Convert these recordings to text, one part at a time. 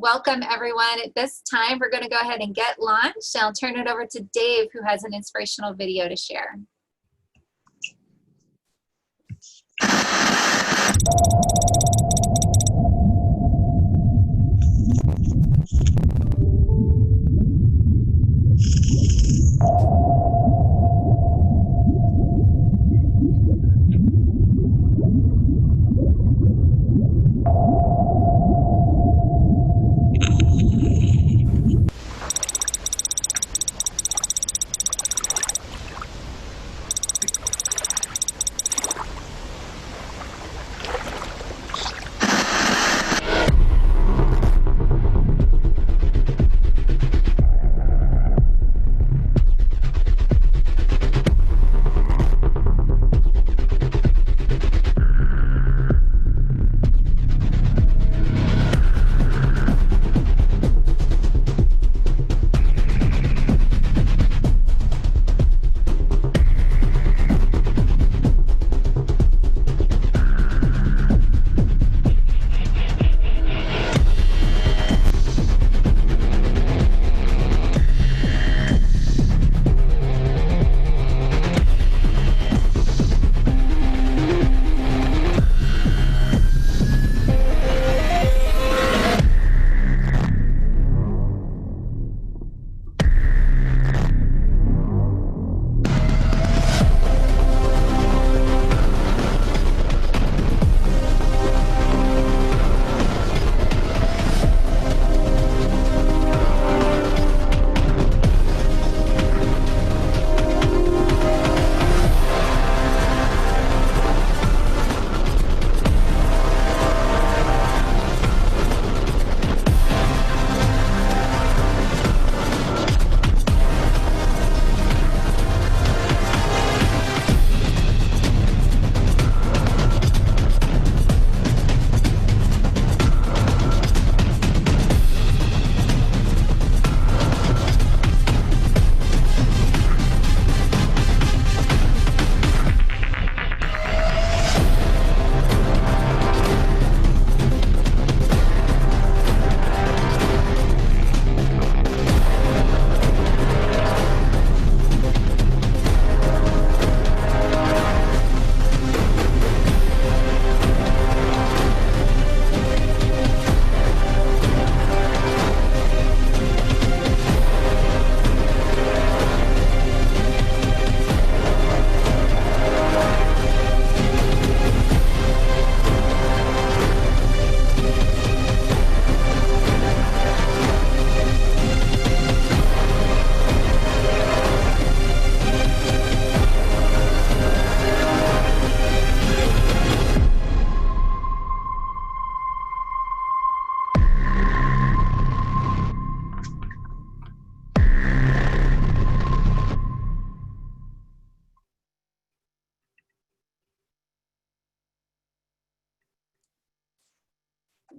Welcome everyone. At this time, we're going to go ahead and get launched. I'll turn it over to Dave, who has an inspirational video to share.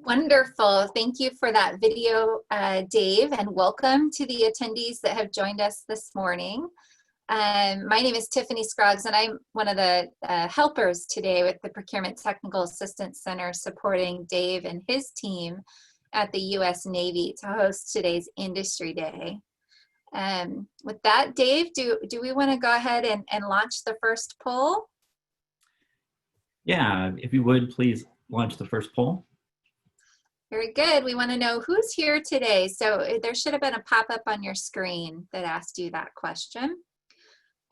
Wonderful. Thank you for that video, Dave, and welcome to the attendees that have joined us this morning. My name is Tiffany Scruggs, and I'm one of the helpers today with the Procurement Technical Assistance Center supporting Dave and his team at the U.S. Navy to host today's Industry Day. With that, Dave, do we want to go ahead and launch the first poll? Yeah, if you would, please launch the first poll. Very good. We want to know who's here today. So there should have been a pop-up on your screen that asked you that question.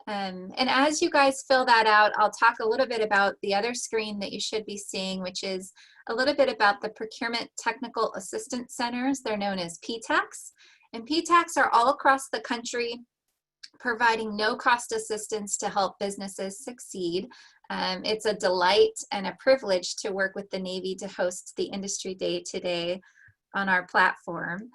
And as you guys fill that out, I'll talk a little bit about the other screen that you should be seeing, which is a little bit about the Procurement Technical Assistance Centers. They're known as PTACs. And PTACs are all across the country providing no-cost assistance to help businesses succeed. It's a delight and a privilege to work with the Navy to host the Industry Day today on our platform.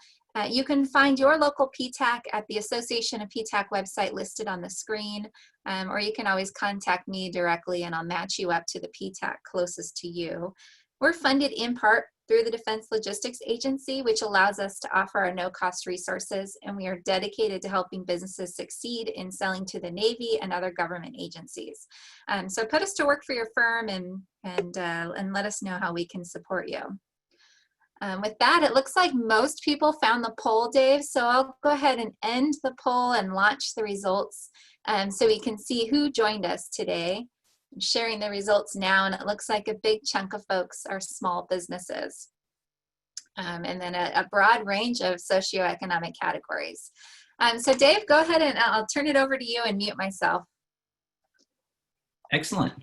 You can find your local PTAC at the Association of PTAC website listed on the screen, or you can always contact me directly and I'll match you up to the PTAC closest to you. We're funded in part through the Defense Logistics Agency, which allows us to offer our no-cost resources, and we are dedicated to helping businesses succeed in selling to the Navy and other government agencies. So put us to work for your firm and let us know how we can support you. With that, it looks like most people found the poll, Dave, so I'll go ahead and end the poll and launch the results so we can see who joined us today. I'm sharing the results now, and it looks like a big chunk of folks are small businesses. And then a broad range of socioeconomic categories. So Dave, go ahead and I'll turn it over to you and mute myself. Excellent.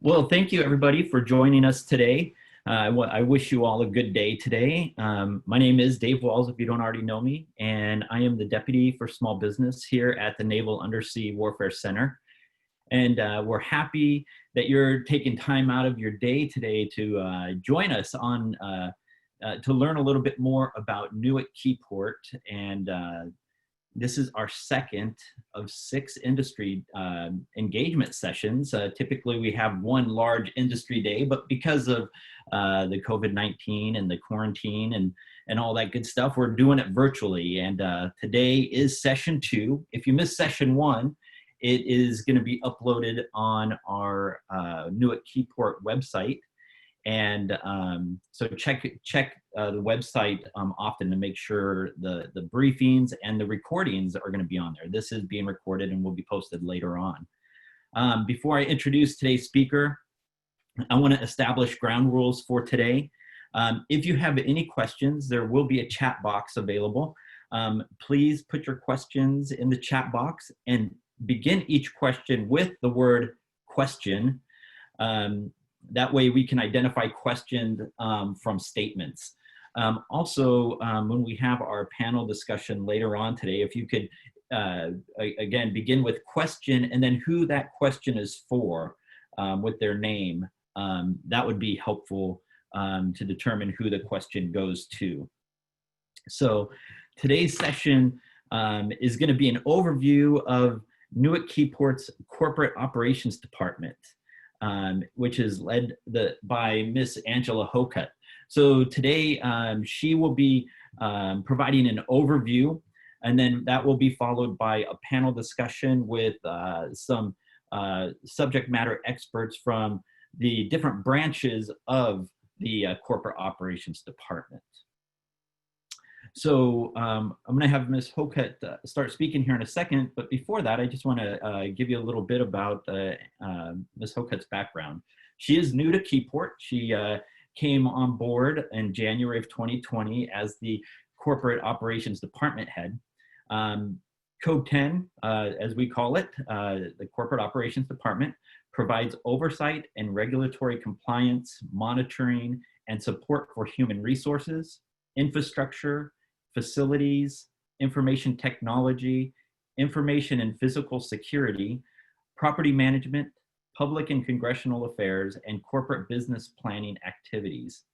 Well, thank you everybody for joining us today. I wish you all a good day today. My name is Dave Walls, if you don't already know me, and I am the Deputy for Small Business here at the Naval Undersea Warfare Center. And we're happy that you're taking time out of your day today to join us on to learn a little bit more about NUWC Keyport. And this is our second of 6 industry engagement sessions. Typically we have one large industry day, but because of the COVID-19 and the quarantine and all that good stuff, we're doing it virtually. And today is session 2. If you missed session 1, it is going to be uploaded on our NUWC Keyport website. And so check the website often to make sure the briefings and the recordings are going to be on there. This is being recorded and will be posted later on. Before I introduce today's speaker, I want to establish ground rules for today. If you have any questions, there will be a chat box available. Please put your questions in the chat box and begin each question with the word question. That way we can identify questions from statements. Also, when we have our panel discussion later on today, if you could, again, begin with question and then who that question is for with their name, that would be helpful to determine who the question goes to. So today's session is going to be an overview of NUWC Keyport's Corporate Operations Department, which is led by Miss Angela Hokut. So today she will be providing an overview, and then that will be followed by a panel discussion with some subject matter experts from the different branches of the Corporate Operations Department. So I'm going to have Ms. Hokut start speaking here in a second, but before that, I just want to give you a little bit about Ms. Hokut's background. She is new to Keyport. She came on board in January of 2020 as the Corporate Operations Department head. Code 10, as we call it, the Corporate Operations Department, provides oversight and regulatory compliance, monitoring, and support for human resources, infrastructure, facilities, information technology, information and physical security, property management, public and congressional affairs, and corporate business planning activities.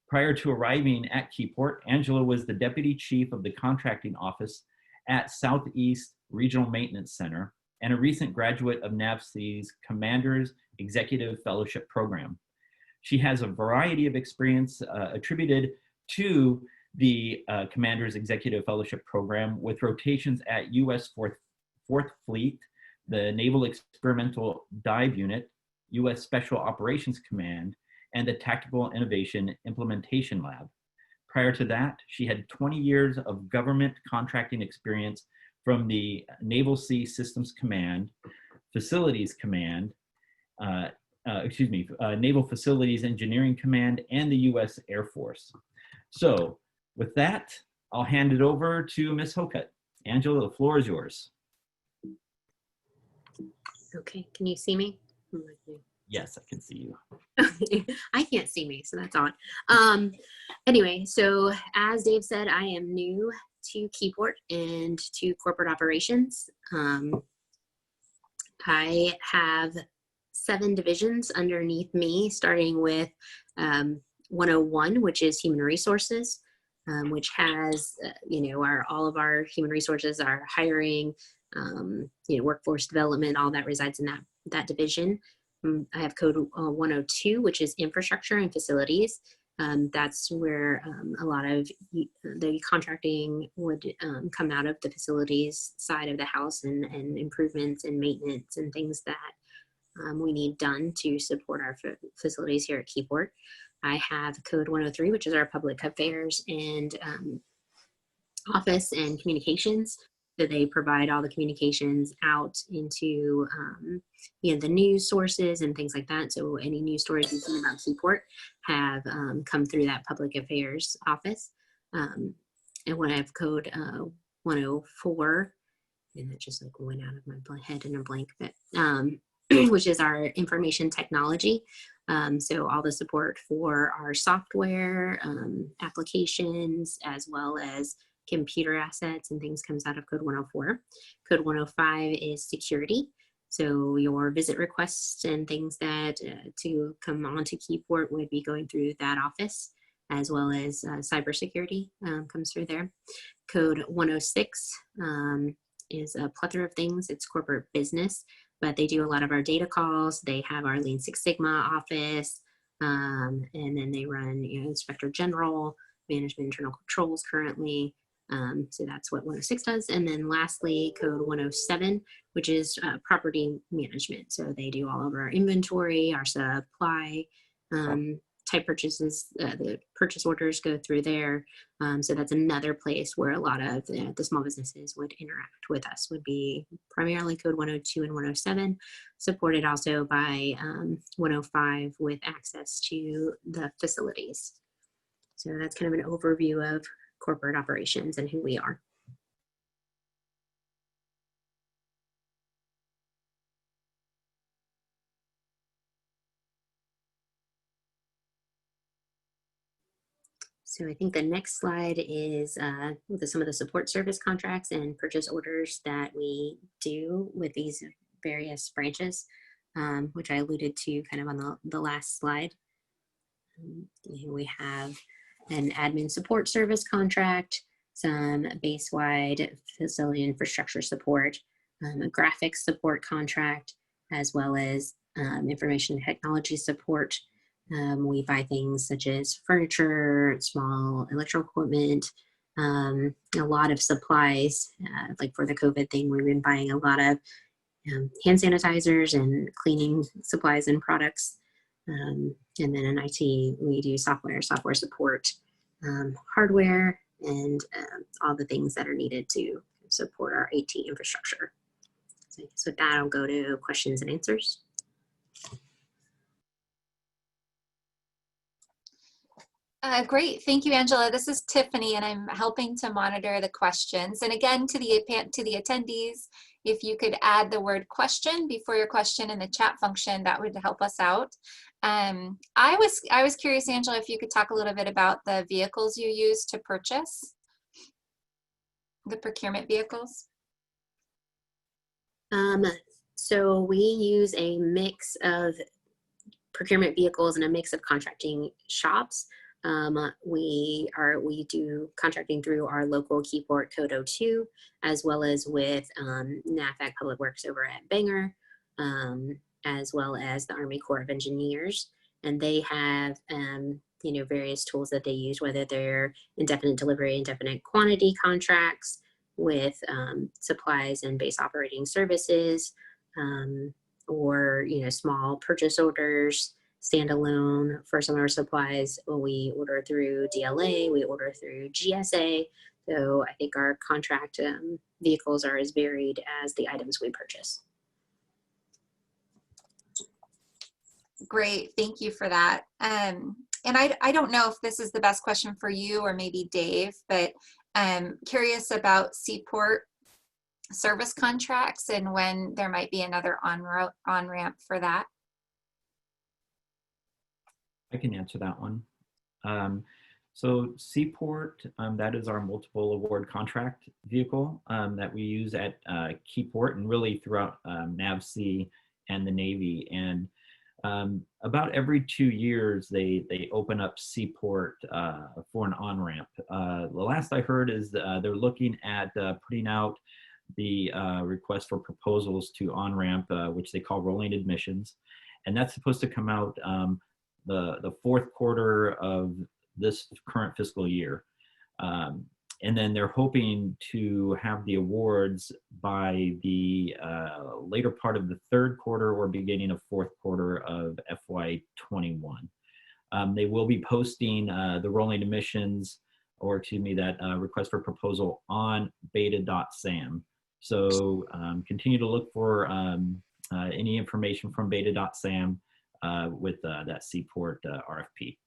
Prior to arriving at Keyport, Angela was the Deputy Chief of the Contracting Office at Southeast Regional Maintenance Center and a recent graduate of NAICS Commander's Executive Fellowship Program. She has a variety of experience attributed to the Commander's Executive Fellowship Program with rotations at U.S. 4th Fleet, the Naval Experimental Dive Unit, U.S. Special Operations Command, and the Tactical Innovation Implementation Lab. Prior to that, she had 20 years of government contracting experience from the Naval Sea Systems Command, Facilities Command, Naval Facilities Engineering Command, and the U.S. Air Force. So with that, I'll hand it over to Ms. Hokut. Angela, the floor is yours. Okay, can you see me? Yes, I can see you. I can't see me, so that's on. Anyway, so as Dave said, I am new to Keyport and to corporate operations. I have 7 divisions underneath me, starting with 101, which is human resources, which has, all of our human resources, our hiring, workforce development, all that resides in that division. I have code 102, which is infrastructure and facilities. That's where a lot of the contracting would come out of the facilities side of the house and improvements and maintenance and things that we need done to support our facilities here at Keyport. I have Code 103, which is our public affairs and office and communications. So they provide all the communications out into the news sources and things like that. So any news stories you've seen about Keyport have come through that public affairs office. And when I have Code 104, and that just like went out of my head in a blank, but which is our information technology. So all the support for our software applications, as well as computer assets and things, comes out of Code 104. Code 105 is security. So your visit requests and things that to come onto Keyport would be going through that office, as well as cybersecurity comes through there. Code 106 is a plethora of things. It's corporate business, but they do a lot of our data calls. They have our Lean Six Sigma office, and then they run Inspector General, Management Internal Controls currently. So that's what 106 does. And then lastly, Code 107, which is property management. So they do all of our inventory, our supply type purchases, the purchase orders go through there. So that's another place where a lot of the small businesses would interact with us, would be primarily Code 102 and 107, supported also by 105 with access to the facilities. So that's kind of an overview of corporate operations and who we are. So I think the next slide is some of the support service contracts and purchase orders that we do with these various branches, which I alluded to kind of on the last slide. We have an admin support service contract, some base-wide facility infrastructure support, a graphics support contract, as well as information technology support. We buy things such as furniture, small electrical equipment, a lot of supplies. Like for the COVID thing, we've been buying a lot of hand sanitizers and cleaning supplies and products. And then in IT, we do software support, hardware, and all the things that are needed to support our AT infrastructure. So I guess with that, I'll go to questions and answers. Great, thank you, Angela. This is Tiffany, and I'm helping to monitor the questions. And again, to the attendees, if you could add the word question before your question in the chat function, that would help us out. I was curious, Angela, if you could talk a little bit about the vehicles you use to purchase, the procurement vehicles. So we use a mix of procurement vehicles and a mix of contracting shops. We do contracting through our local Keyport Code 02, as well as with NAFAC Public Works over at Bangor, as well as the Army Corps of Engineers. And they have, various tools that they use, whether they're indefinite delivery, indefinite quantity contracts with supplies and base operating services, or, small purchase orders, standalone for some of our supplies. We order through DLA, we order through GSA. So I think our contract vehicles are as varied as the items we purchase. Great, thank you for that. And I don't know if this is the best question for you or maybe Dave, but curious about SeaPort service contracts and when there might be another on-ramp for that. I can answer that one. So SeaPort, that is our multiple award contract vehicle that we use at Keyport and really throughout NAWC and the Navy. And about every 2 years, they open up SeaPort for an on-ramp. The last I heard is they're looking at putting out the request for proposals to on-ramp, which they call rolling admissions. And that's supposed to come out the fourth quarter of this current fiscal year. And then they're hoping to have the awards by the later part of the third quarter or beginning of fourth quarter of FY21. They will be posting the rolling admissions, or excuse me, that request for proposal on beta.sam. So continue to look for any information from beta.sam with that Seaport RFP.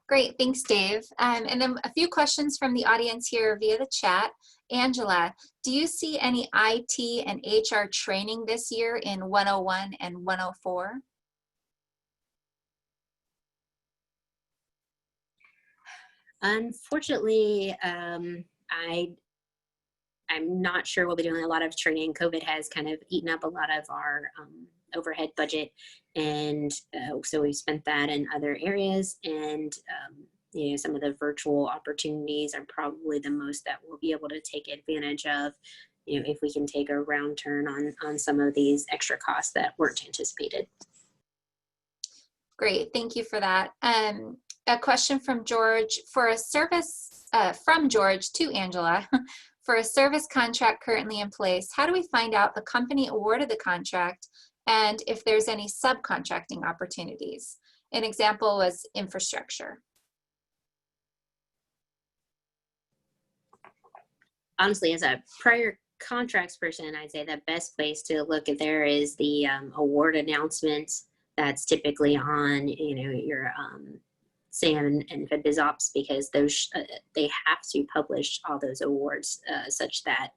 Great, thanks, Dave. And then a few questions from the audience here via the chat. Angela, do you see any IT and HR training this year in 101 and 104? Unfortunately, I'm not sure we'll be doing a lot of training. COVID has kind of eaten up a lot of our overhead budget, and so we've spent that in other areas. And you know, some of the virtual opportunities are probably the most that we'll be able to take advantage of. You know, if we can take a round turn on some of these extra costs that weren't anticipated. Great, thank you for that. A question from George for a service from George to Angela. For a service contract currently in place, how do we find out the company awarded the contract and if there's any subcontracting opportunities? An example was infrastructure. Honestly, as a prior contracts person, I'd say the best place to look at there is the award announcements. That's typically on, you know, your SAM and FedBizOps, because those they have to publish all those awards such that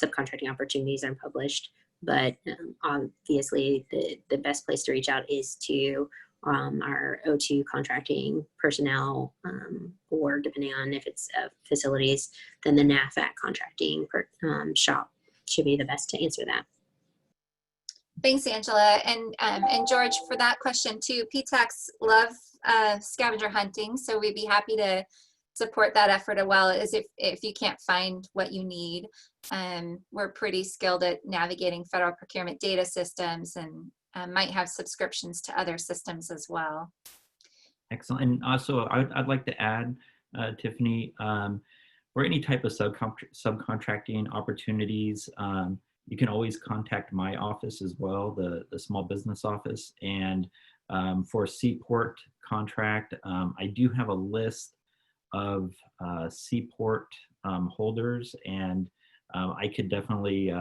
subcontracting opportunities are published. But obviously, the best place to reach out is to our O2 contracting personnel, or depending on if it's facilities, then the NAFAC contracting shop should be the best to answer that. Thanks, Angela. And George, for that question too, PTACs love scavenger hunting, so we'd be happy to support that effort as well, as if you can't find what you need. We're pretty skilled at navigating federal procurement data systems, and might have subscriptions to other systems as well. Excellent. And also, I'd like to add, Tiffany, for any type of subcontracting opportunities, you can always contact my office as well, the small business office. And for a Seaport contract, I do have a list of Seaport holders, and I could definitely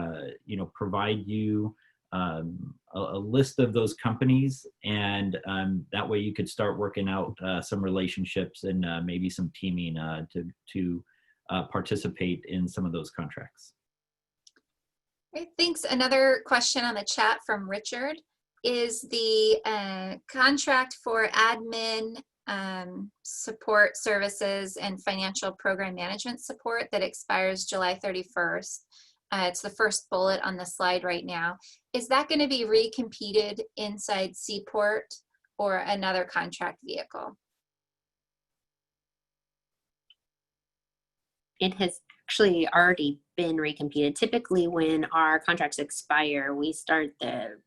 you know, provide you a list of those companies, and that way you could start working out some relationships and maybe some teaming to participate in some of those contracts. Great, thanks. Another question on the chat from Richard is the contract for admin support services and financial program management support that expires July 31st. It's the first bullet on the slide right now. Is that going to be recompeted inside Seaport or another contract vehicle? It has actually already been recompeted. Typically, when our contracts expire, we start the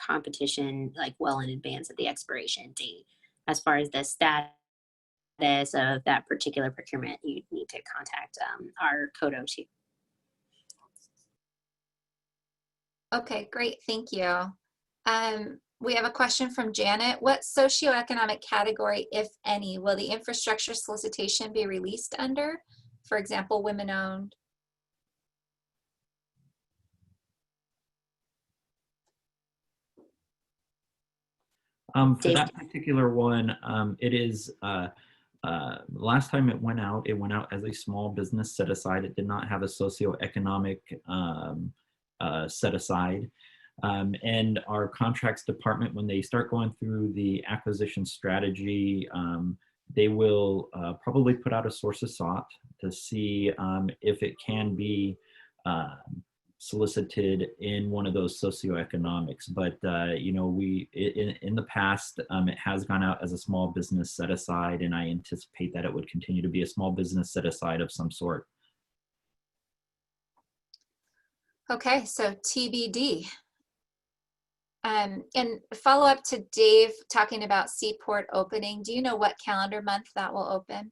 competition like well in advance of the expiration date. As far as the status of that particular procurement, you need to contact our Code O2. Okay, great, thank you. We have a question from Janet. What socioeconomic category, if any, will the infrastructure solicitation be released under? For example, women-owned. For that particular one, it is, last time it went out as a small business set aside. It did not have a socioeconomic set aside. And our contracts department, when they start going through the acquisition strategy, they will probably put out a source of sought to see if it can be solicited in one of those socioeconomics. But you know, in the past, it has gone out as a small business set aside, and I anticipate that it would continue to be a small business set aside of some sort. Okay, so TBD. And follow up to Dave talking about Seaport opening. Do you know what calendar month that will open?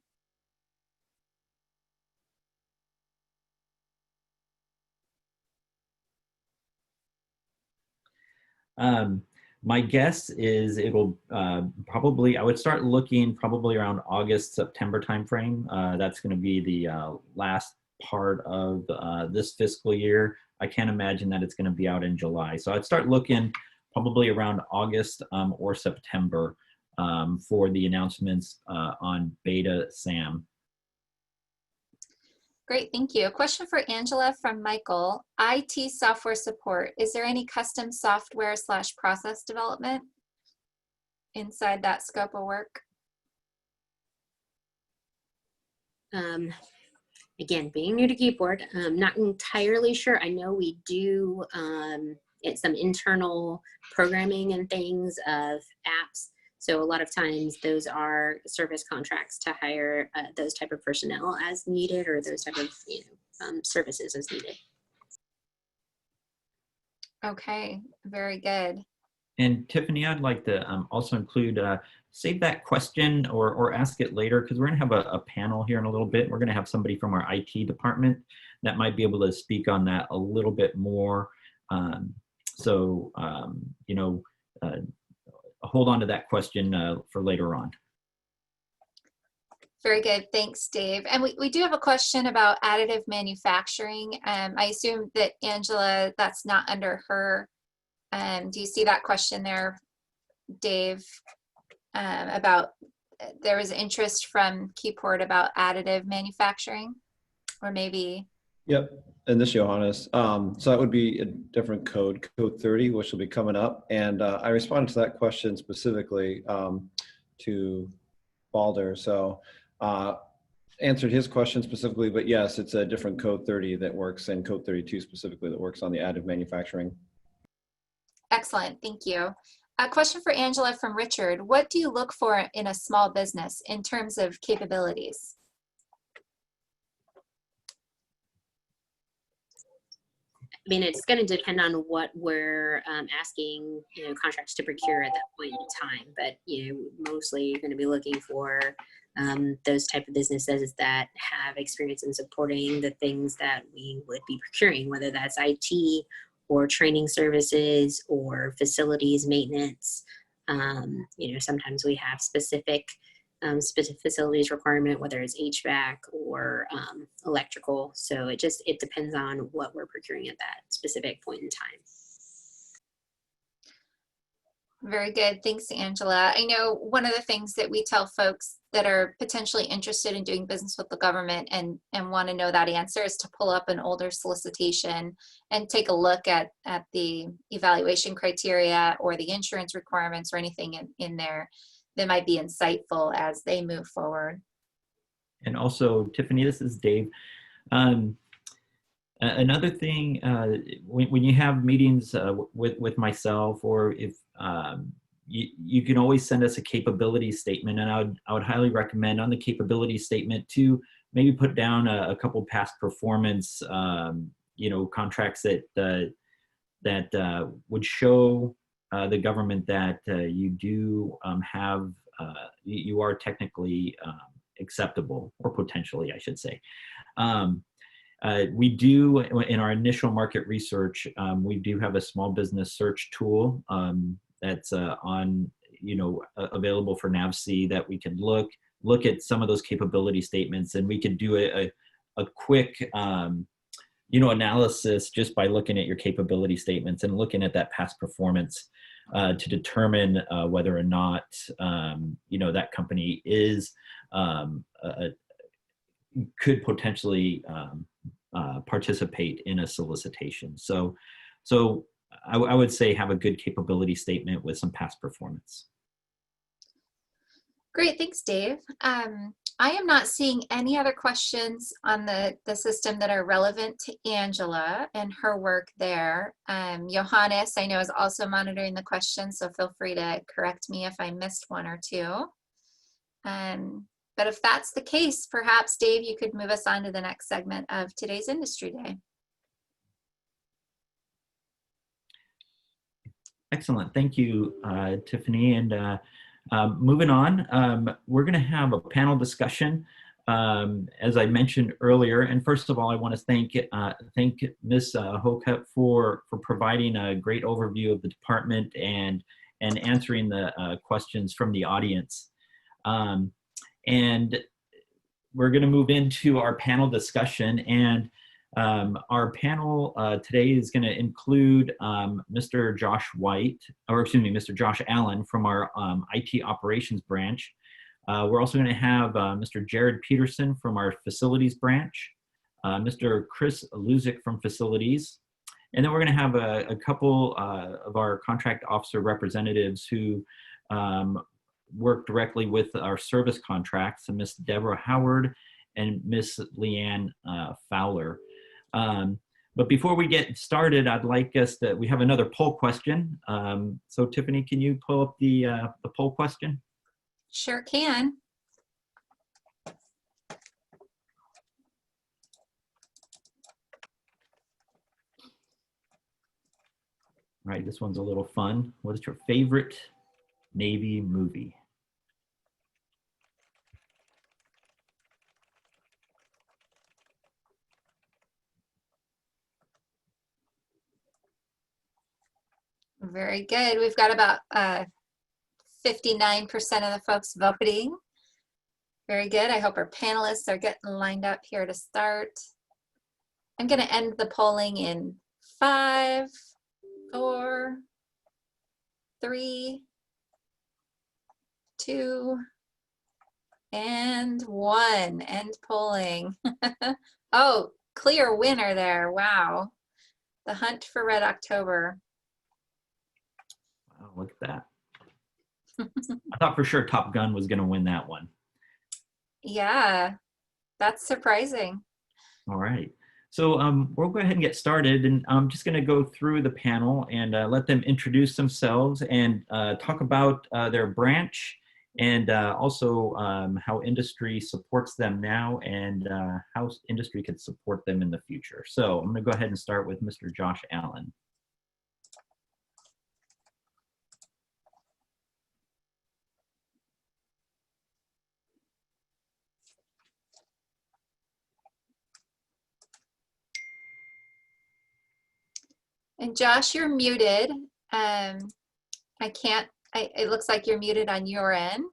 My guess is it'll probably, I would start looking probably around August, September timeframe. That's going to be the last part of this fiscal year. I can't imagine that it's going to be out in July. So I'd start looking probably around August or September for the announcements on beta SAM. Great, thank you. A question for Angela from Michael. IT software support. Is there any custom software / process development inside that scope of work? Again, being new to Keyport, I'm not entirely sure. I know we do it's some internal programming and things of apps. So a lot of times those are service contracts to hire those type of personnel as needed, or those type of services as needed. Okay, very good. And Tiffany, I'd like to also include, save that question or ask it later, because we're going to have a panel here in a little bit. We're going to have somebody from our IT department that might be able to speak on that a little bit more. Hold on to that question for later on. Very good, thanks, Dave. And we do have a question about additive manufacturing. I assume that Angela, that's not under her. Do you see that question there, Dave? About there was interest from Keyport about additive manufacturing, or maybe. Yep, and this is Johannes. So that would be a different code 30, which will be coming up. And I responded to that question specifically to Balder. So answered his question specifically, but yes, it's a different code 30 that works, and code 32 specifically that works on the additive manufacturing. Excellent, thank you. A question for Angela from Richard. What do you look for in a small business in terms of capabilities? I mean, it's going to depend on what we're asking, contracts to procure at that point in time. But mostly you're going to be looking for those type of businesses that have experience in supporting the things that we would be procuring, whether that's IT or training services or facilities maintenance. Sometimes we have specific facilities requirement, whether it's HVAC or electrical. So it depends on what we're procuring at that specific point in time. Very good. Thanks, Angela. I know one of the things that we tell folks that are potentially interested in doing business with the government and want to know that answer is to pull up an older solicitation and take a look at the evaluation criteria or the insurance requirements or anything in there that might be insightful as they move forward. And also, Tiffany, this is Dave. Another thing, when you have meetings with myself, or if you can always send us a capability statement, and I would highly recommend on the capability statement to maybe put down a couple past performance, contracts that would show the government that you do have, you are technically acceptable, or potentially, I should say. We do, in our initial market research, we do have a small business search tool that's available for NAWC that we can look at some of those capability statements, and we could do a quick analysis just by looking at your capability statements and looking at that past performance to determine whether or not that company is could potentially participate in a solicitation. So I would say have a good capability statement with some past performance. Great, thanks, Dave. I am not seeing any other questions on the system that are relevant to Angela and her work there. Johannes, I know, is also monitoring the questions, so feel free to correct me if I missed one or two. But if that's the case, perhaps, Dave, you could move us on to the next segment of today's Industry Day. Excellent. Thank you, Tiffany. And moving on, we're going to have a panel discussion as I mentioned earlier, and first of all, I want to thank Ms. Hocup for providing a great overview of the department and answering the questions from the audience. And we're going to move into our panel discussion, and our panel today is going to include Mr. Josh Allen from our IT operations branch. We're also going to have Mr. Jared Peterson from our facilities branch, Mr. Chris Luzik from facilities, and then we're going to have a couple of our contract officer representatives who work directly with our service contracts, Miss Deborah Howard and Miss Leanne Fowler. But before we get started, I'd like we have another poll question. So Tiffany, can you pull up the poll question? Sure can. All right, this one's a little fun. What is your favorite Navy movie? Very good. We've got about 59% of the folks voting. Very good. I hope our panelists are getting lined up here to start. I'm going to end the polling in 5, 4, 3, 2, and 1. End polling. Oh, clear winner there. Wow. The hunt for Red October. Wow, look at that. I thought for sure Top Gun was going to win that one. Yeah, that's surprising. All right. So we'll go ahead and get started, and I'm just going to go through the panel and let them introduce themselves and talk about their branch and also how industry supports them now and how industry could support them in the future. So I'm going to go ahead and start with Mr. Josh Allen. And Josh, you're muted. It looks like you're muted on your end.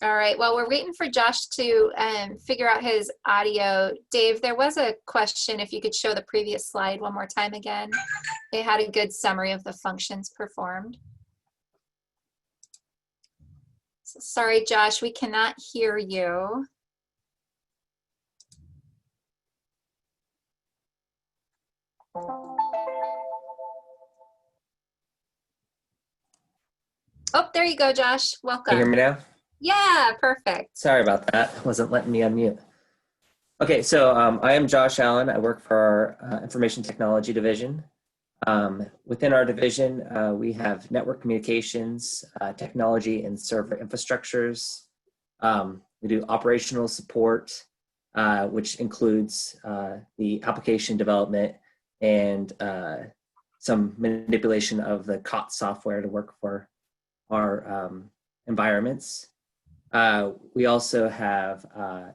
All right, well, we're waiting for Josh to figure out his audio. Dave, there was a question, if you could show the previous slide one more time again. It had a good summary of the functions performed. Sorry, Josh, we cannot hear you. Oh, there you go, Josh. Welcome. Can you hear me now? Yeah, perfect. Sorry about that. It wasn't letting me unmute. Okay, so I am Josh Allen. I work for our Information Technology Division. Within our division, we have network communications, technology, and server infrastructures. We do operational support, which includes the application development and some manipulation of the COTS software to work for our environments. We also have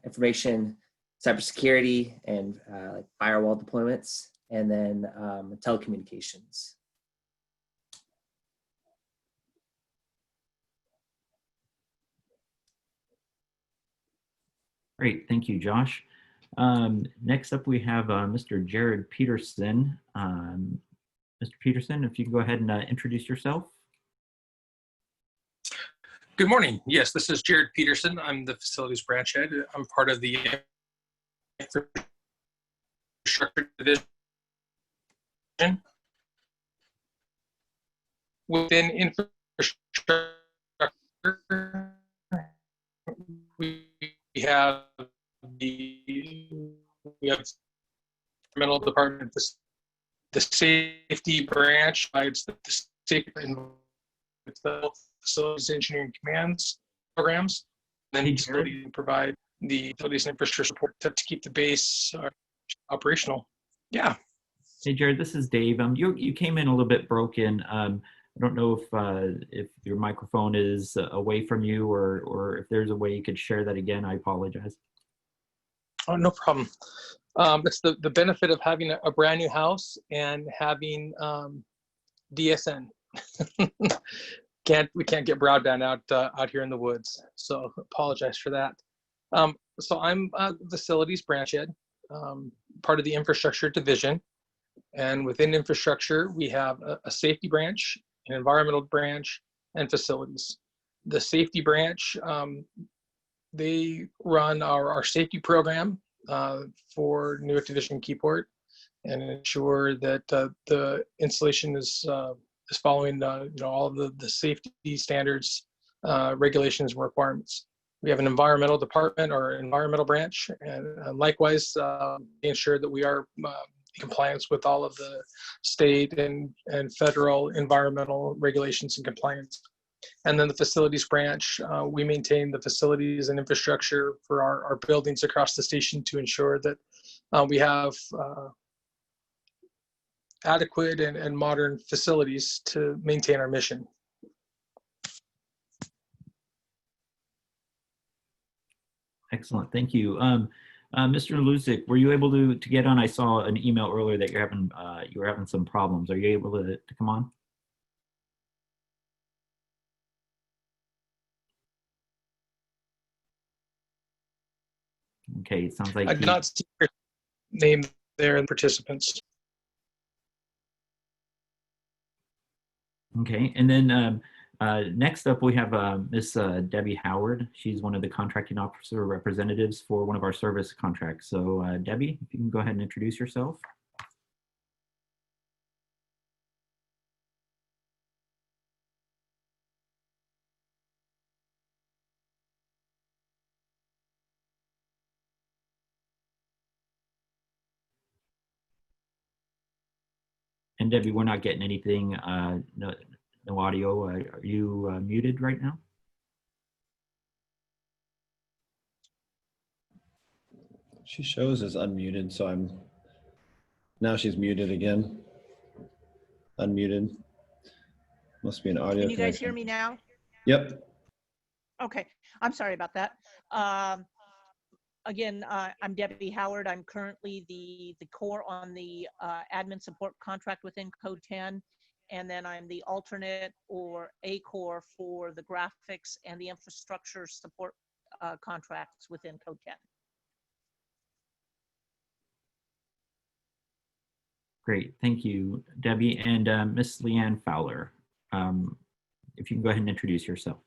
information cybersecurity and like firewall deployments, and then telecommunications. Great, thank you, Josh. Next up, we have Mr. Jared Peterson. Mr. Peterson, if you can go ahead and introduce yourself. Good morning. Yes, this is Jared Peterson. I'm the facilities branch head. I'm part of the infrastructure division. Within infrastructure, we have environmental department, the safety branch provides the safety and the facilities engineering commands programs. Then facility provide the facilities and infrastructure support to keep the base operational. Yeah. Hey, Jared, this is Dave. You came in a little bit broken. I don't know if your microphone is away from you, or if there's a way you could share that again. I apologize. Oh, no problem. It's the benefit of having a brand new house and having DSN. We can't get broadband out here in the woods, so apologize for that. So I'm facilities branch head, part of the infrastructure division, and within infrastructure we have a safety branch, an environmental branch, and facilities. The safety branch, they run our safety program for NUWC Division Keyport and ensure that the installation is following all of the safety standards, regulations, and requirements. We have an environmental department or environmental branch, and likewise ensure that we are in compliance with all of the state and federal environmental regulations and compliance. And then the facilities branch, we maintain the facilities and infrastructure for our buildings across the station to ensure that we have adequate and modern facilities to maintain our mission. Excellent, thank you. Mr. NUWC, were you able to get on? I saw an email earlier that you were having some problems. Are you able to come on? Okay, it sounds like I did not see your name there in participants. Okay, and then next up we have Miss Debbie Howard. She's one of the contracting officer representatives for one of our service contracts. So Debbie, if you can go ahead and introduce yourself. And Debbie, we're not getting anything, no audio. Are you muted right now? She shows as unmuted, so now she's muted again. Unmuted. Must be an audio Can you guys connection. hear me now? Yep. Okay, I'm sorry about that. Again, I'm Debbie Howard. I'm currently the core on the admin support contract within Code 10, and then I'm the alternate or a core for the graphics and the infrastructure support contracts within Code 10. Great, thank you, Debbie. And Miss Leanne Fowler, if you can go ahead and introduce yourself.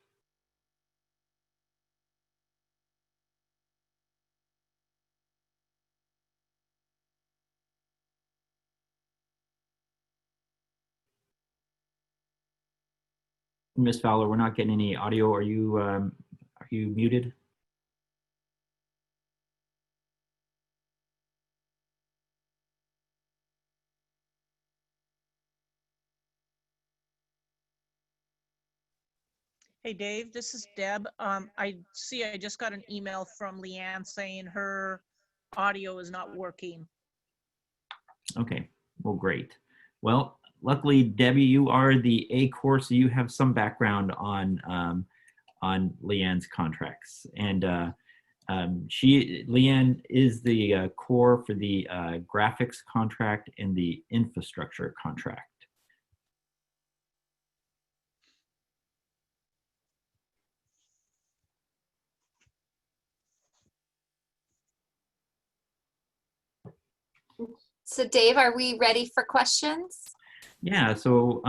Miss Fowler, we're not getting any audio. Are you muted? Hey Dave, this is Deb. I see I just got an email from Leanne saying her audio is not working. Okay, well, great. Well, luckily, Debbie, you are the A core, so you have some background on Leanne's contracts. And Leanne is the core for the graphics contract and the infrastructure contract. So Dave, are we ready for questions? Yeah, so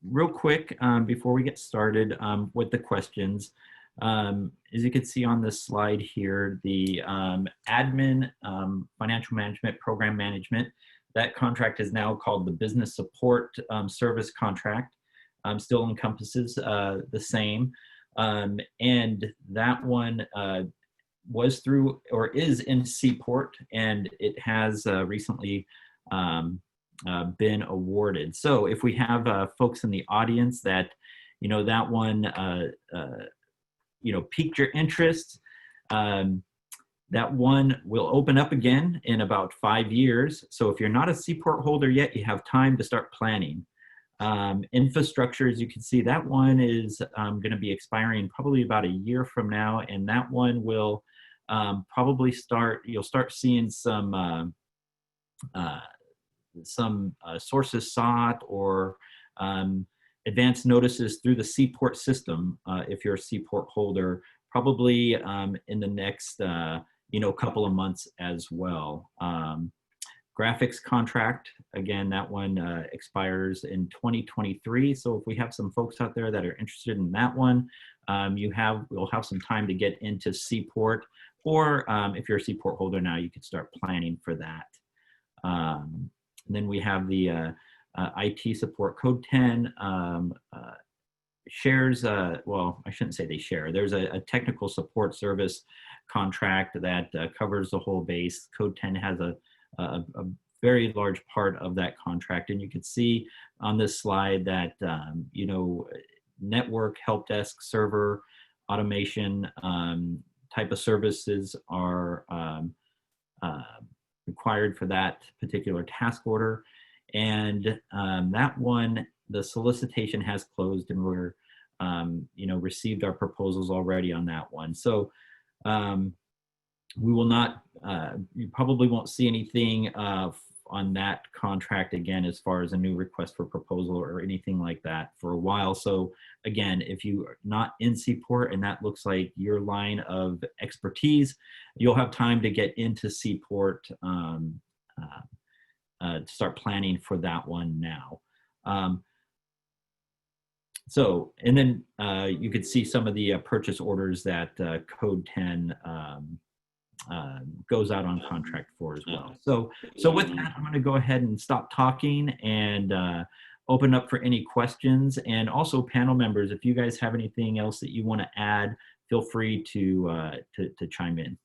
real quick, before we get started with the questions, as you can see on this slide here, the admin, financial management, program management, that contract is now called the business support service contract, still encompasses the same. And that one was through or is in SeaPort, and it has recently been awarded. So if we have folks in the audience that, that one, piqued your interest, That one will open up again in about 5 years. So if you're not a SeaPort holder yet, you have time to start planning. Infrastructure, as you can see, that one is going to be expiring probably about a year from now, and that one will probably you'll start seeing some sources sought or advanced notices through the SeaPort system if you're a SeaPort holder, probably in the next couple of months as well. Graphics contract, again, that one expires in 2023. So if we have some folks out there that are interested in that one, we'll have some time to get into SeaPort, or if you're a SeaPort holder now, you could start planning for that. And then we have the IT support code 10 shares, well, I shouldn't say they share. There's a technical support service contract that covers the whole base. Code 10 has a very large part of that contract. And you can see on this slide that, network, help desk, server, automation type of services are required for that particular task order. And that one, the solicitation has closed, and we're, received our proposals already on that one. So we will not, you probably won't see anything on that contract again as far as a new request for proposal or anything like that for a while. So again, if you are not in SeaPort and that looks like your line of expertise, you'll have time to get into SeaPort to start planning for that one now. And then you could see some of the purchase orders that Code 10 goes out on contract for as well. So with that, I'm going to go ahead and stop talking and open up for any questions. And also, panel members, if you guys have anything else that you want to add, feel free to chime in.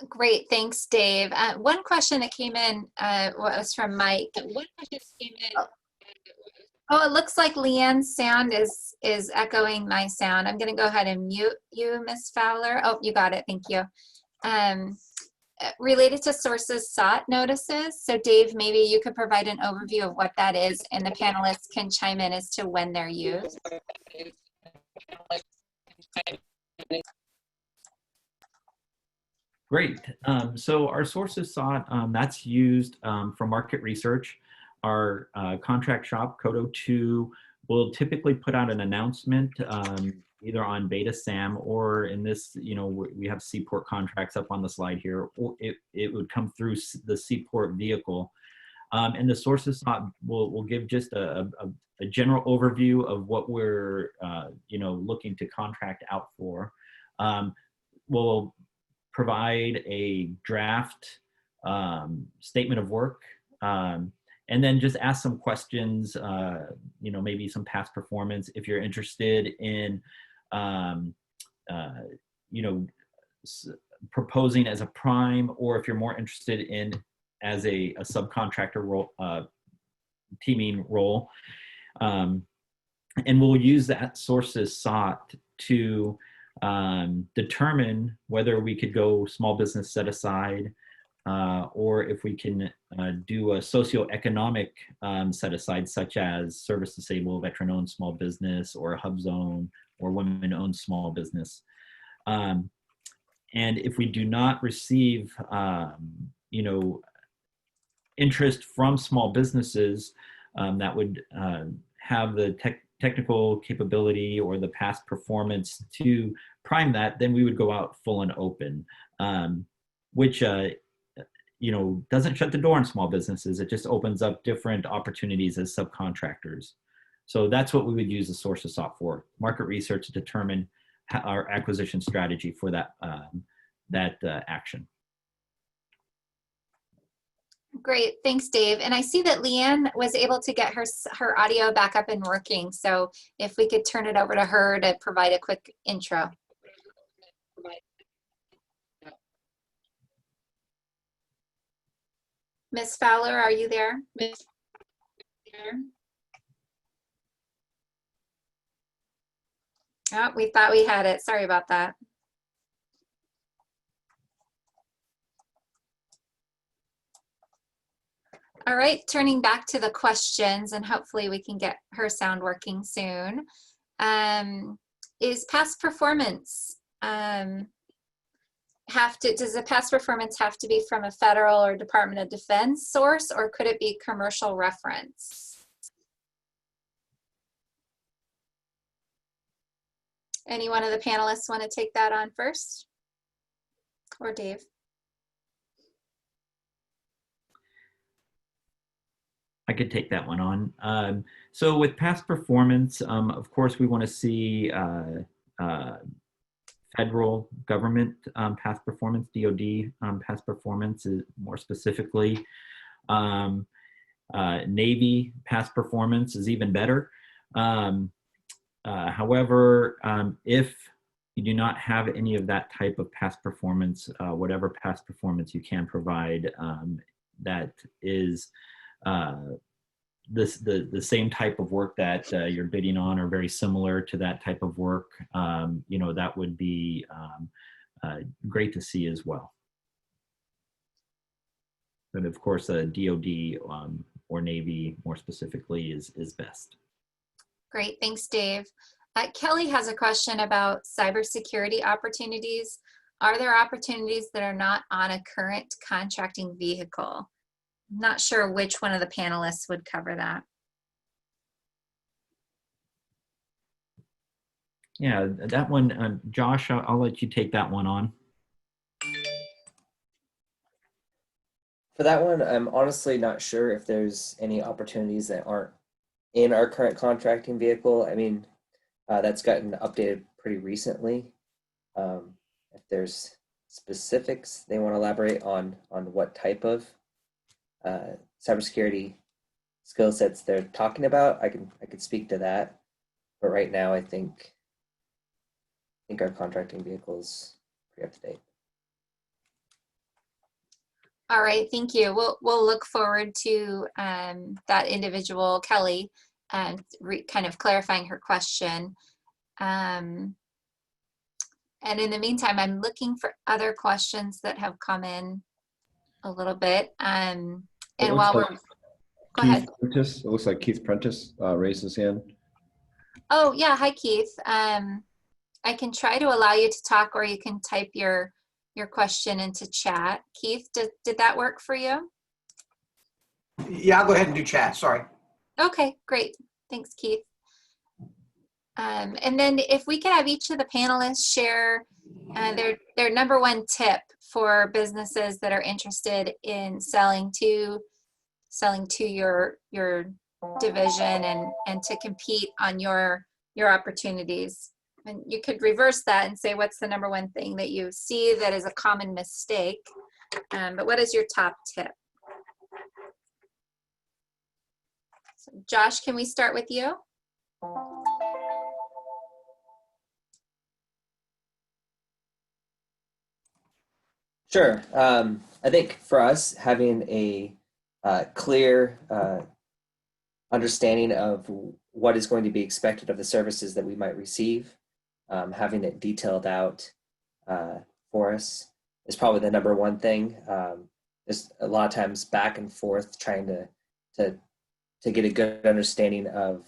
Great, thanks, Dave. One question that came in was from Mike. Oh, it looks like Leanne's sound is echoing my sound. I'm going to go ahead and mute you, Ms. Fowler. Oh, you got it. Thank you. Related to sources sought notices. So Dave, maybe you could provide an overview of what that is, and the panelists can chime in as to when they're used. Great. So our sources sought, that's used for market research. Our contract shop, Code 02, will typically put out an announcement either on Beta SAM, or in this, we have SeaPort contracts up on the slide here, or it would come through the SeaPort vehicle. And the sources sought will give just a general overview of what we're looking to contract out for. We'll provide a draft statement of work, and then just ask some questions, maybe some past performance. If you're interested in, proposing as a prime, or if you're more interested in as a subcontractor role, teaming role. And we'll use that sources sought to determine whether we could go small business set aside, or if we can do a socioeconomic set aside, such as service disabled, veteran owned small business, or a hub zone, or women owned small business. And if we do not receive, interest from small businesses that would have the technical capability or the past performance to prime that, then we would go out full and open, which doesn't shut the door on small businesses. It just opens up different opportunities as subcontractors. So that's what we would use the sources sought for: market research to determine our acquisition strategy for that action. Great, thanks, Dave. And I see that Leanne was able to get her audio back up and working. So if we could turn it over to her to provide a quick intro. Ms. Fowler, are you there? Oh, we thought we had it. Sorry about that. All right, turning back to the questions, and hopefully we can get her sound working soon. Is past performance does the past performance have to be from a federal or Department of Defense source, or could it be commercial reference? Any one of the panelists want to take that on first? Or Dave? I could take that one on. So with past performance, of course, we want to see federal government past performance, DoD past performance is more specifically. Navy past performance is even better. However, if you do not have any of that type of past performance, whatever past performance you can provide that is the same type of work that you're bidding on, or very similar to that type of work, that would be great to see as well. But of course, DoD or Navy more specifically is best. Great, thanks, Dave. Kelly has a question about cybersecurity opportunities. Are there opportunities that are not on a current contracting vehicle? I'm not sure which one of the panelists would cover that. Yeah, that one, Josh, I'll let you take that one on. For that one, I'm honestly not sure if there's any opportunities that aren't in our current contracting vehicle. I mean, that's gotten updated pretty recently. If there's specifics they want to elaborate on what type of cybersecurity skill sets they're talking about, I could speak to that. But right now, I think our contracting vehicle is pretty up to date. All right, thank you. We'll look forward to that individual, Kelly, kind of clarifying her question. And in the meantime, I'm looking for other questions that have come in a little bit. And while we're, go ahead. Prentice, it looks like Keith Prentice raised his hand. Oh yeah, hi Keith. I can try to allow you to talk, or you can type your question into chat. Keith, did that work for you? Yeah, I'll go ahead and do chat, sorry. Okay, great. Thanks, Keith. And then if we could have each of the panelists share their number one tip for businesses that are interested in selling to your division and to compete on your opportunities. And you could reverse that and say, what's the number one thing that you see that is a common mistake? But what is your top tip? So Josh, can we start with you? Sure. I think for us, having a clear understanding of what is going to be expected of the services that we might receive, having it detailed out for us is probably the number one thing. There's a lot of times back and forth trying to get a good understanding of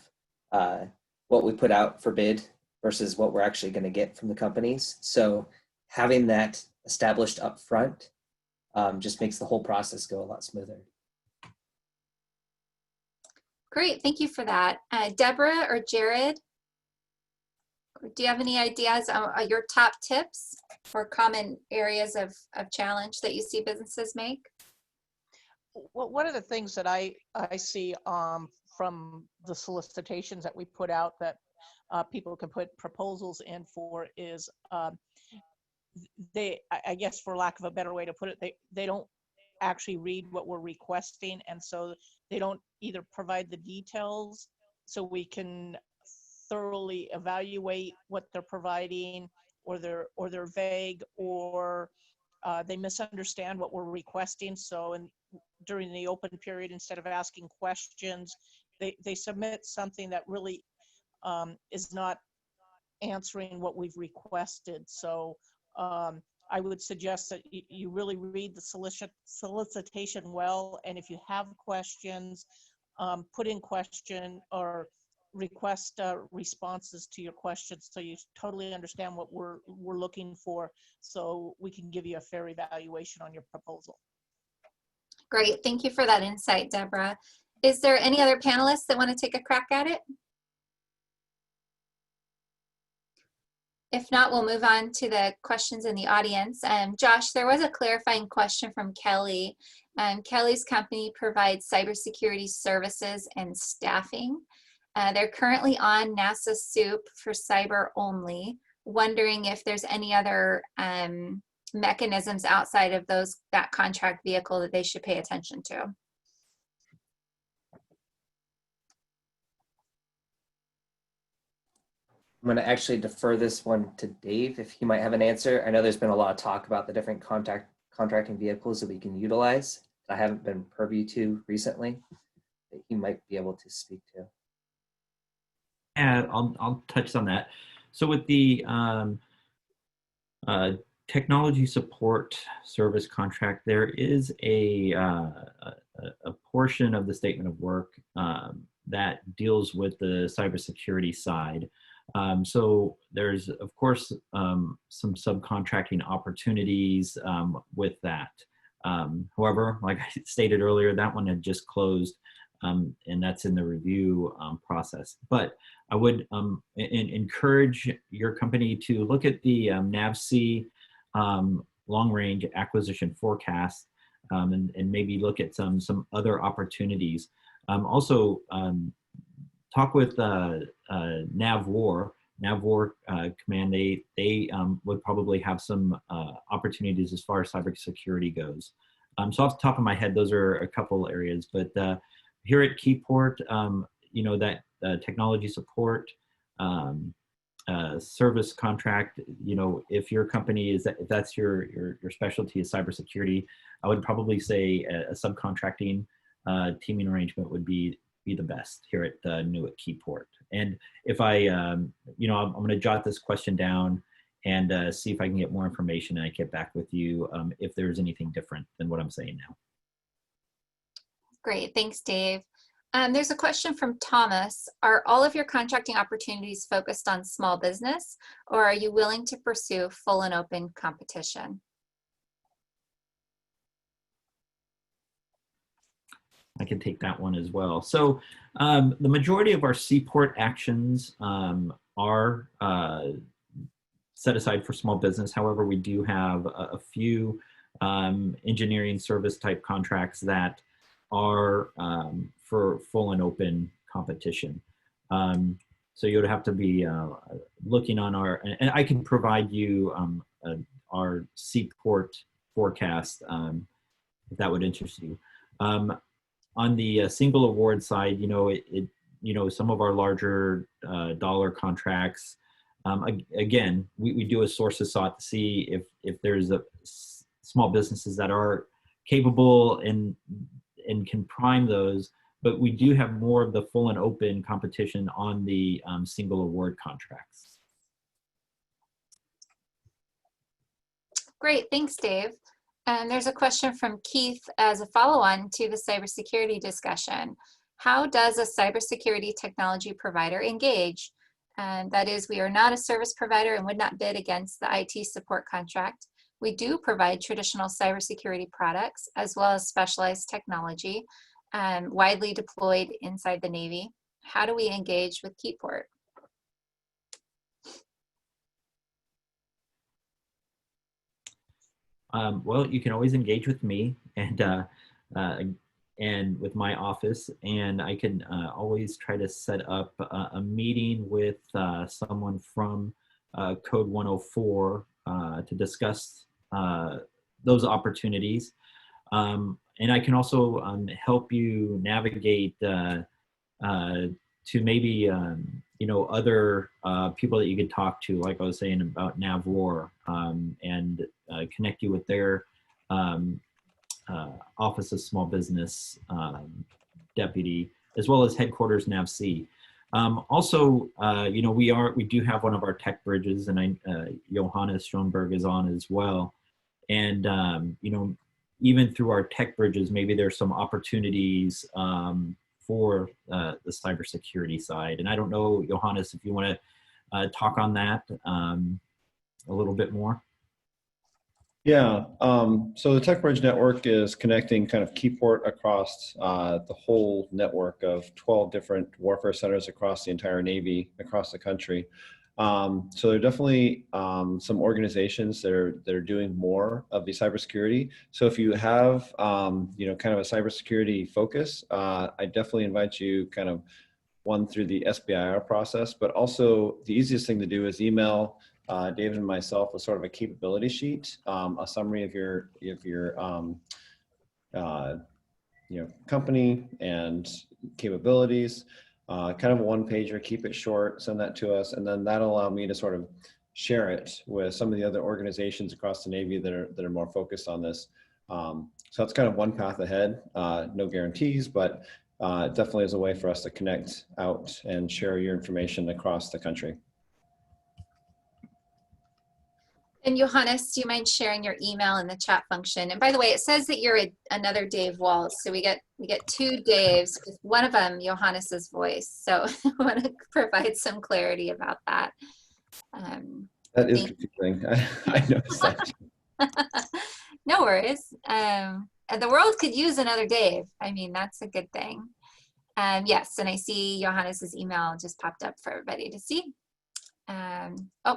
what we put out for bid versus what we're actually going to get from the companies. So having that established up front just makes the whole process go a lot smoother. Great, thank you for that. Deborah or Jared, do you have any ideas on your top tips for common areas of challenge that you see businesses make? Well, one of the things that I see from the solicitations that we put out that people can put proposals in for is I guess for lack of a better way to put it, they don't actually read what we're requesting, and so they don't either provide the details so we can thoroughly evaluate what they're providing, or they're vague, or they misunderstand what we're requesting. So during the open period, instead of asking questions, they submit something that really is not answering what we've requested. So I would suggest that you really read the solicitation well, and if you have questions, put in question or request responses to your questions so you totally understand what we're looking for, so we can give you a fair evaluation on your proposal. Great, thank you for that insight, Deborah. Is there any other panelists that want to take a crack at it? If not, we'll move on to the questions in the audience. Josh, there was a clarifying question from Kelly. Kelly's company provides cybersecurity services and staffing. They're currently on NASA SEWP for cyber only, wondering if there's any other mechanisms outside of that contract vehicle that they should pay attention to. I'm going to actually defer this one to Dave if he might have an answer. I know there's been a lot of talk about the different contracting vehicles that we can utilize. I haven't been privy to recently that he might be able to speak to. Yeah, I'll touch on that. So with the technology support service contract, there is a portion of the statement of work that deals with the cybersecurity side. So there's, of course, some subcontracting opportunities with that. However, like I stated earlier, that one had just closed, and that's in the review process. But I would encourage your company to look at the NAWC long-range acquisition forecast and maybe look at some other opportunities. Also, talk with NAVWAR Command. They would probably have some opportunities as far as cybersecurity goes. So off the top of my head, those are a couple areas. But here at Keyport, you know, that technology support service contract, you know, if your company if that's your specialty is cybersecurity, I would probably say a subcontracting teaming arrangement would be the best here at NUWC Keyport. And if I, you know, I'm going to jot this question down and see if I can get more information and I get back with you if there's anything different than what I'm saying now. Great, thanks, Dave. There's a question from Thomas. Are all of your contracting opportunities focused on small business, or are you willing to pursue full and open competition? I can take that one as well. So the majority of our SeaPort actions are set aside for small business. However, we do have a few engineering service type contracts that are for full and open competition. So you would have to be looking on our, and I can provide you our SeaPort forecast if that would interest you. On the single award side, you know, you know, some of our larger dollar contracts, again, we do a source of sought to see if there's small businesses that are capable and can prime those, but we do have more of the full and open competition on the single award contracts. Great, thanks, Dave. There's a question from Keith as a follow-on to the cybersecurity discussion. How does a cybersecurity technology provider engage? That is, we are not a service provider and would not bid against the IT support contract. We do provide traditional cybersecurity products as well as specialized technology widely deployed inside the Navy. How do we engage with Keyport? Well, you can always engage with me and with my office, and I can always try to set up a meeting with someone from Code 104 to discuss those opportunities. And I can also help you navigate to maybe you know, other people that you could talk to, like I was saying about NAVWAR, and connect you with their Office of Small Business deputy, as well as headquarters NAWC. Also, you know, we do have one of our tech bridges, and Johannes Schoenberg is on as well. And, you know, even through our tech bridges, maybe there's some opportunities for the cybersecurity side. And I don't know, Johannes, if you want to talk on that a little bit more. Yeah, so the TechBridge network is connecting kind of Keyport across the whole network of 12 different warfare centers across the entire Navy, across the country. So there are definitely some organizations that are doing more of the cybersecurity. So if you have, you know, kind of a cybersecurity focus, I definitely invite you kind of one through the SBIR process, but also the easiest thing to do is email David and myself with sort of a capability sheet, a summary of your you know, company and capabilities, kind of a one pager, keep it short, send that to us, and then that'll allow me to sort of share it with some of the other organizations across the Navy that are more focused on this. So that's kind of one path ahead, no guarantees, but it definitely is a way for us to connect out and share your information across the country. And Johannes, do you mind sharing your email in the chat function? And by the way, it says that you're another Dave Walls. So we get two Daves, one of them Johannes's voice. So I want to provide some clarity about that. That is confusing. I noticed that. No worries. And the world could use another Dave. I mean, that's a good thing. Yes, and I see Johannes's email just popped up for everybody to see. Oh.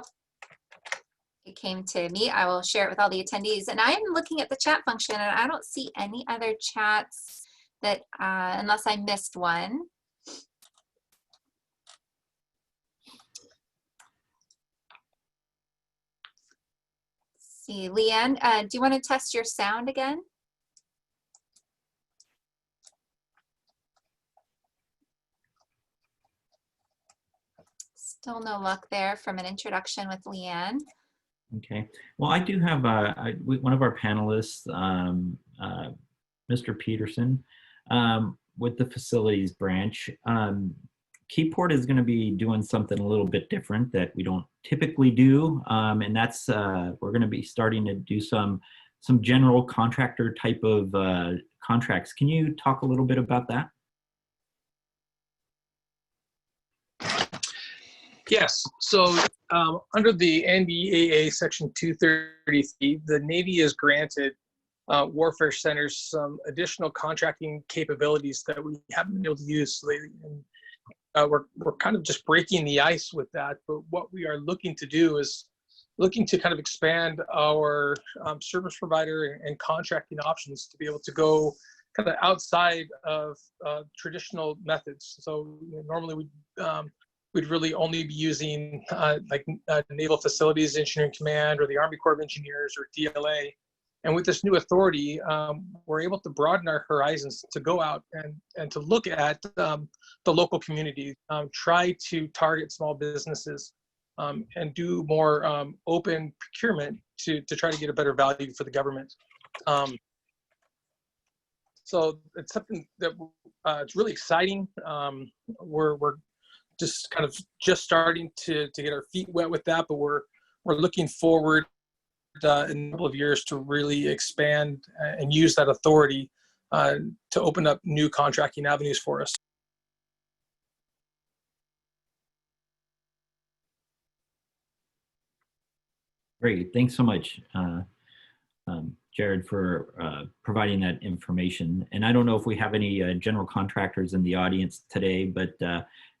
It came to me. I will share it with all the attendees. And I'm looking at the chat function, and I don't see any other chats that, unless I missed one. Let's see, Leanne, do you want to test your sound again? Still no luck there from an introduction with Leanne. Okay. Well, I do have one of our panelists, Mr. Peterson, with the facilities branch. Keyport is going to be doing something a little bit different that we don't typically do, and that's we're going to be starting to do some general contractor type of contracts. Can you talk a little bit about that? Yes. So under the NDAA Section 233, the Navy is granted warfare centers some additional contracting capabilities that we haven't been able to use lately. And we're kind of just breaking the ice with that. But what we are looking to do is looking to kind of expand our service provider and contracting options to be able to go kind of outside of traditional methods. So normally we'd really only be using like Naval Facilities Engineering Command or the Army Corps of Engineers or DLA. And with this new authority, we're able to broaden our horizons to go out and to look at the local community, try to target small businesses, and do more open procurement to try to get a better value for the government. So it's something that it's really exciting. We're just kind of starting to get our feet wet with that, but we're looking forward in a couple of years to really expand and use that authority to open up new contracting avenues for us. Great, thanks so much, Jared, for providing that information. And I don't know if we have any general contractors in the audience today, but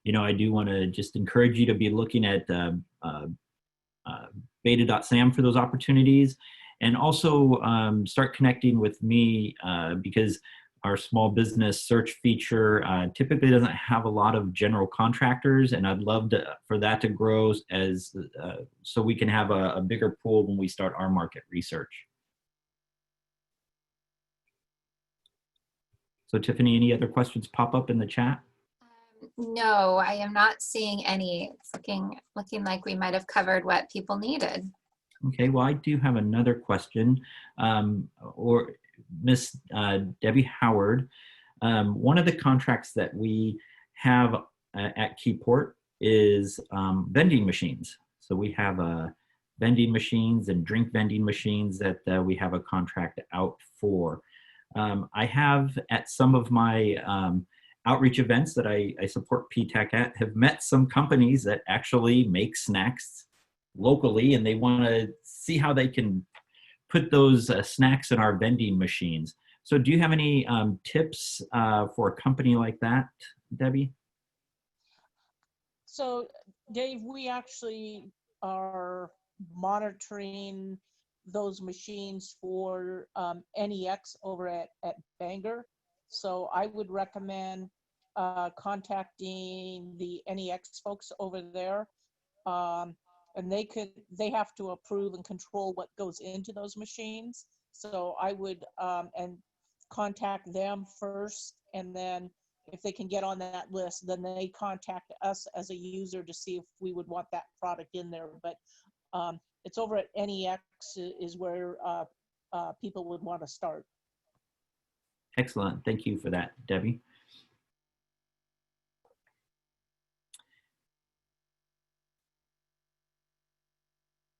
you know, I do want to just encourage you to be looking at beta.sam for those opportunities, and also start connecting with me because our small business search feature typically doesn't have a lot of general contractors, and I'd love for that to grow as so we can have a bigger pool when we start our market research. So Tiffany, any other questions pop up in the chat? No, I am not seeing any. It's looking like we might have covered what people needed. Okay, well, I do have another question. Or Miss Debbie Howard, one of the contracts that we have at Keyport is vending machines. So we have vending machines and drink vending machines that we have a contract out for. I have at some of my outreach events that I support PTAC at, have met some companies that actually make snacks locally, and they want to see how they can put those snacks in our vending machines. So do you have any tips for a company like that, Debbie? So Dave, we actually are monitoring those machines for NEX over at Bangor. So I would recommend contacting the NEX folks over there. And they have to approve and control what goes into those machines. So I would and contact them first, and then if they can get on that list, then they contact us as a user to see if we would want that product in there. But it's over at NEX is where people would want to start. Excellent. Thank you for that, Debbie.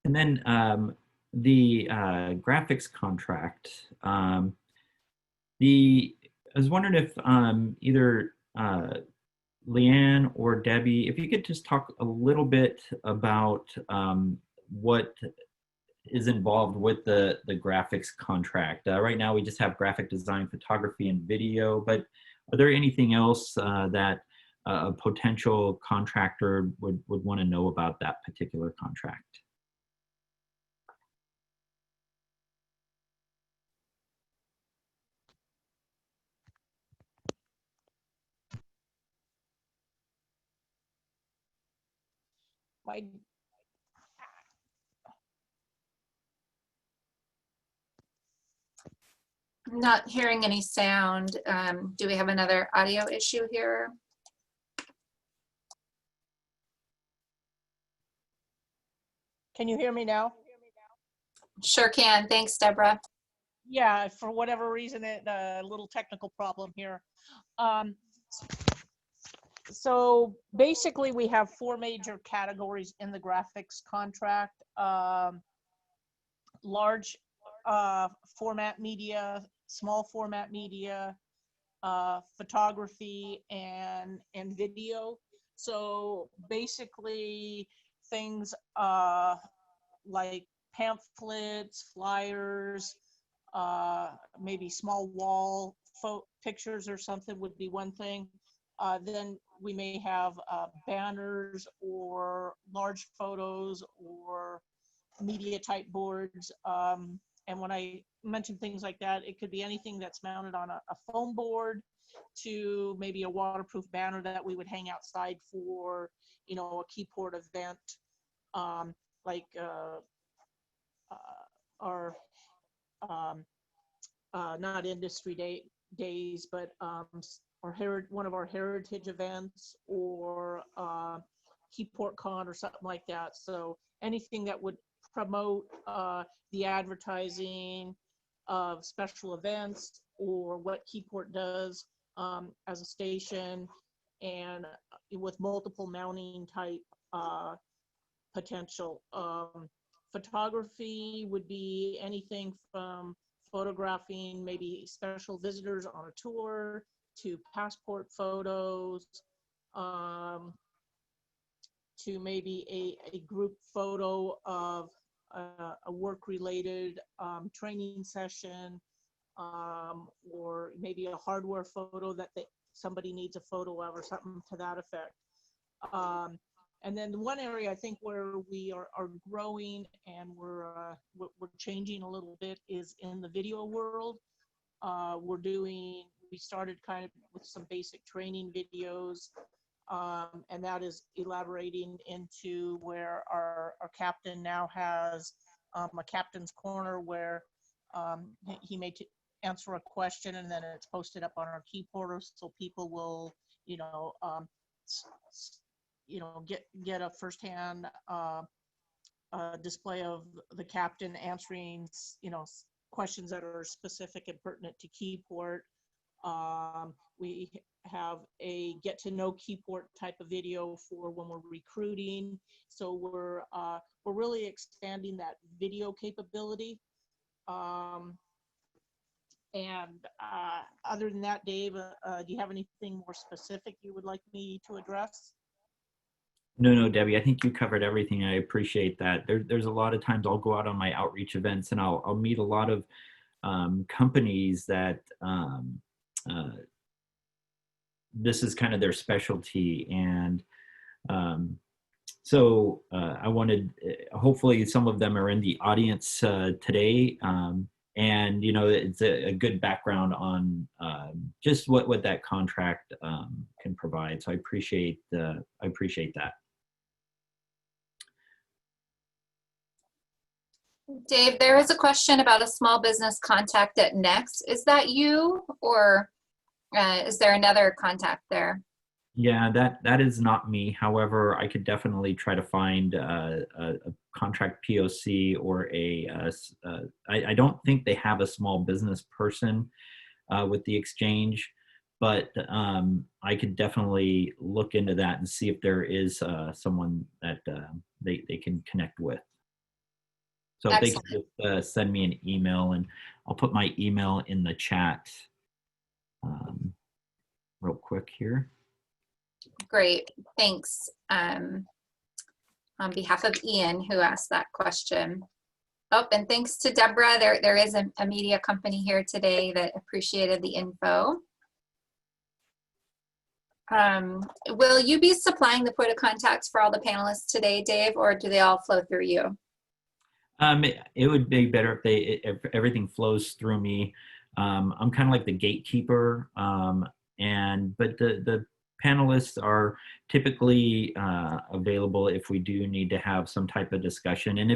And then the graphics contract. I was wondering if either Leanne or Debbie, if you could just talk a little bit about what is involved with the graphics contract. Right now we just have graphic design, photography, and video, but are there anything else that a potential contractor would want to know about that particular contract? I'm not hearing any sound. Do we have another audio issue here? Can you hear me now? Sure can. Thanks, Deborah. Yeah, for whatever reason, a little technical problem here. So basically, we have 4 major categories in the graphics contract. Large format media, small format media, photography, and video. So basically, things like pamphlets, flyers, maybe small wall pictures or something would be one thing. Then we may have banners or large photos or media type boards. And when I mention things like that, it could be anything that's mounted on a foam board to maybe a waterproof banner that we would hang outside for, you know, a Keyport event, like our not industry days, but one of our heritage events, or Keyport Con or something like that. So anything that would promote the advertising of special events or what Keyport does as a station, and with multiple mounting type potential. Photography would be anything from photographing maybe special visitors on a tour to passport photos, to maybe a group photo of a work-related training session, or maybe a hardware photo that somebody needs a photo of, or something to that effect. And then the one area I think where we are growing and we're changing a little bit is in the video world. We started kind of with some basic training videos, and that is elaborating into where our captain now has a captain's corner where he may answer a question, and then it's posted up on our Keyporter, so people will, get a firsthand display of the captain answering, questions that are specific and pertinent to Keyport. We have a get to know Keyport type of video for when we're recruiting. So we're really expanding that video capability. Other than that, Dave, do you have anything more specific you would like me to address? No, Debbie, I think you covered everything. I appreciate that. There's a lot of times I'll go out on my outreach events and I'll meet a lot of companies that this is kind of their specialty. And so I wanted, hopefully some of them are in the audience today. And, you know, it's a good background on just what that contract can provide. So I appreciate that. Dave, there was a question about a small business contact at NAICS. Is that you, or is there another contact there? Yeah, that is not me. However, I could definitely try to find a contract POC or I don't think they have a small business person with the exchange, but I could definitely look into that and see if there is someone that they can connect with. So if they can just send me an email, and I'll put my email in the chat real quick here. Great, thanks. On behalf of Ian, who asked that question. Oh, and thanks to Deborah. There is a media company here today that appreciated the info. Will you be supplying the point of contacts for all the panelists today, Dave, or do they all flow through you? It would be better if everything flows through me. I'm kind of like the gatekeeper, but the panelists are typically available if we do need to have some type of discussion. And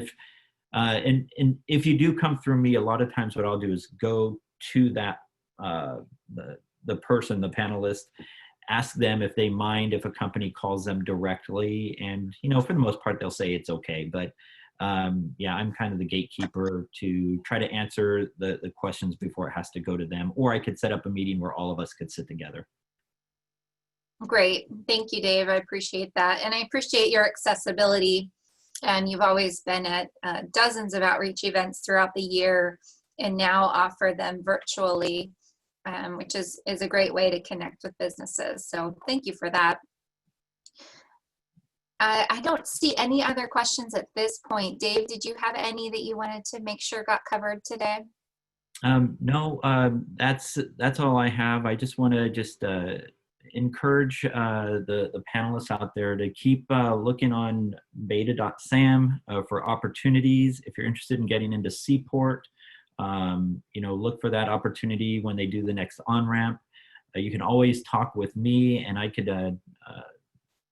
if you do come through me, a lot of times what I'll do is go to that the person, the panelist, ask them if they mind if a company calls them directly, and you know, for the most part they'll say it's okay. But yeah, I'm kind of the gatekeeper to try to answer the questions before it has to go to them, or I could set up a meeting where all of us could sit together. Great, thank you, Dave. I appreciate that, and I appreciate your accessibility. And you've always been at dozens of outreach events throughout the year, and now offer them virtually, which is a great way to connect with businesses. So thank you for that. I don't see any other questions at this point. Dave, did you have any that you wanted to make sure got covered today? No, that's all I have. I just want to encourage the panelists out there to keep looking on beta.sam for opportunities. If you're interested in getting into SeaPort, you know, look for that opportunity when they do the next on-ramp. You can always talk with me, and I could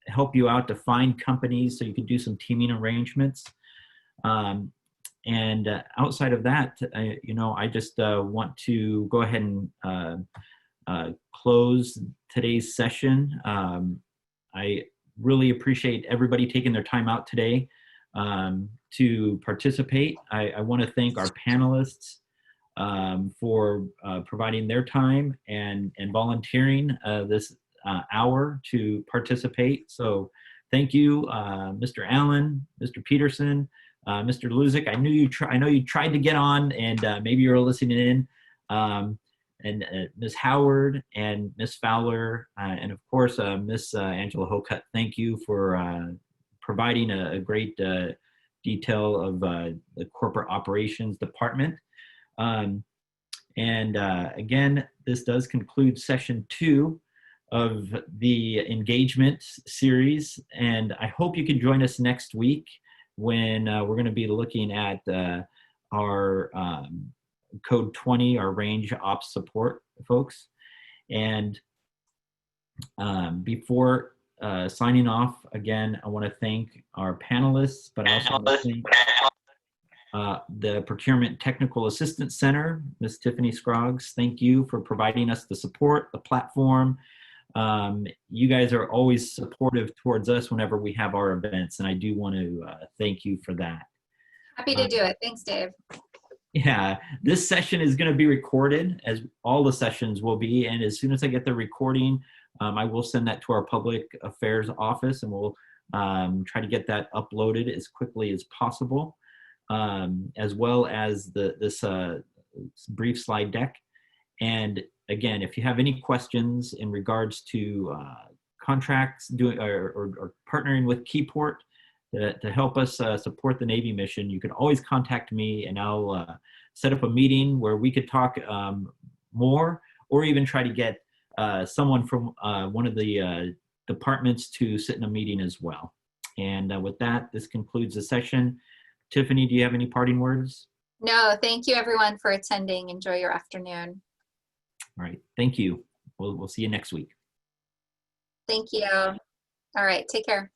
help you out to find companies so you could do some teaming arrangements. And outside of that, you know, I just want to go ahead and close today's session. I really appreciate everybody taking their time out today to participate. I want to thank our panelists for providing their time and volunteering this hour to participate. So thank you, Mr. Allen, Mr. Peterson, Mr. Luzik. I know you tried to get on, and maybe you were listening in. And Ms. Howard and Ms. Fowler, and of course, Ms. Angela Hocutt, thank you for providing a great detail of the corporate operations department. Again, this does conclude session 2 of the engagement series, and I hope you can join us next week when we're going to be looking at our code 20, our range ops support folks. And before signing off, again, I want to thank our panelists, but I also want to thank the Procurement Technical Assistance Center, Ms. Tiffany Scroggs. Thank you for providing us the support, the platform. You guys are always supportive towards us whenever we have our events, and I do want to thank you for that. Happy to do it. Thanks, Dave. Yeah, this session is going to be recorded, as all the sessions will be. And as soon as I get the recording, I will send that to our public affairs office, and we'll try to get that uploaded as quickly as possible, as well as this brief slide deck. And again, if you have any questions in regards to contracts doing or partnering with Keyport to help us support the Navy mission, you can always contact me, and I'll set up a meeting where we could talk more, or even try to get someone from one of the departments to sit in a meeting as well. And with that, this concludes the session. Tiffany, do you have any parting words? No, thank you everyone for attending. Enjoy your afternoon. All right, thank you. We'll see you next week. Thank you. All right, take care.